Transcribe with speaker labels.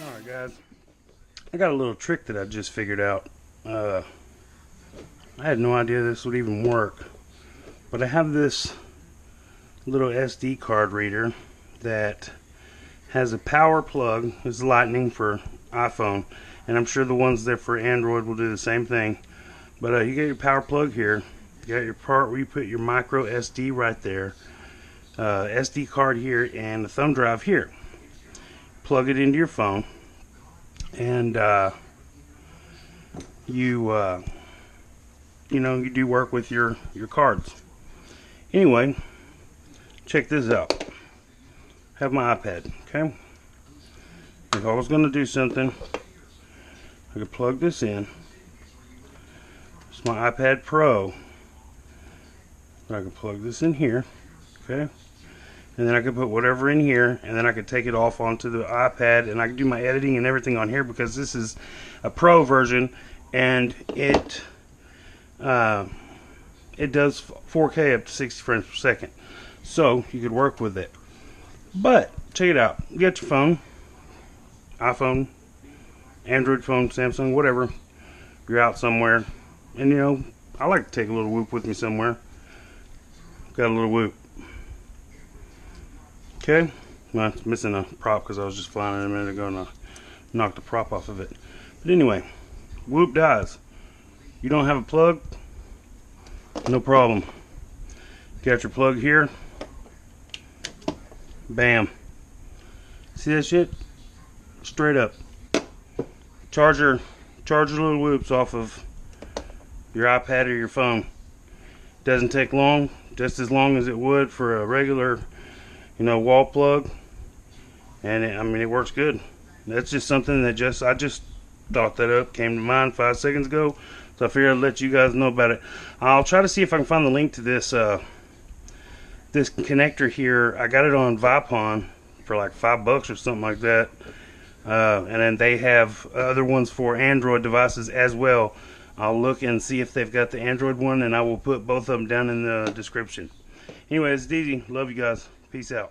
Speaker 1: Alright guys, I got a little trick that I just figured out. I had no idea this would even work, but I have this little SD card reader that has a power plug. It's lightning for iPhone, and I'm sure the ones there for Android will do the same thing. But you get your power plug here, you got your part where you put your micro SD right there, SD card here, and the thumb drive here. Plug it into your phone, and you know, you do work with your cards. Anyway, check this out. I have my iPad, okay? If I was going to do something, I could plug this in. It's my iPad Pro. I could plug this in here, okay? And then I could put whatever in here, and then I could take it off onto the iPad, and I could do my editing and everything on here, because this is a Pro version, and it does 4K up to 60 frames per second. So you could work with it. But check it out. You got your phone, iPhone, Android phone, Samsung, whatever. You're out somewhere, and you know, I like to take a little whoop with me somewhere. Got a little whoop. Okay, well, it's missing a prop because I was just flying it a minute ago and I knocked the prop off of it. But anyway, whoop dies. You don't have a plug? No problem. Got your plug here. Bam. See that shit? Straight up. Charge your little whoops off of your iPad or your phone. Doesn't take long, just as long as it would for a regular, you know, wall plug. And I mean, it works good. That's just something that I just thought that up, came to mind 5 seconds ago. So I figured I'd let you guys know about it. I'll try to see if I can find the link to this this connector here. I got it on Vipon for like $5 or something like that. And then they have other ones for Android devices as well. I'll look and see if they've got the Android one, and I will put both of them down in the description. Anyways, it's easy. Love you guys. Peace out.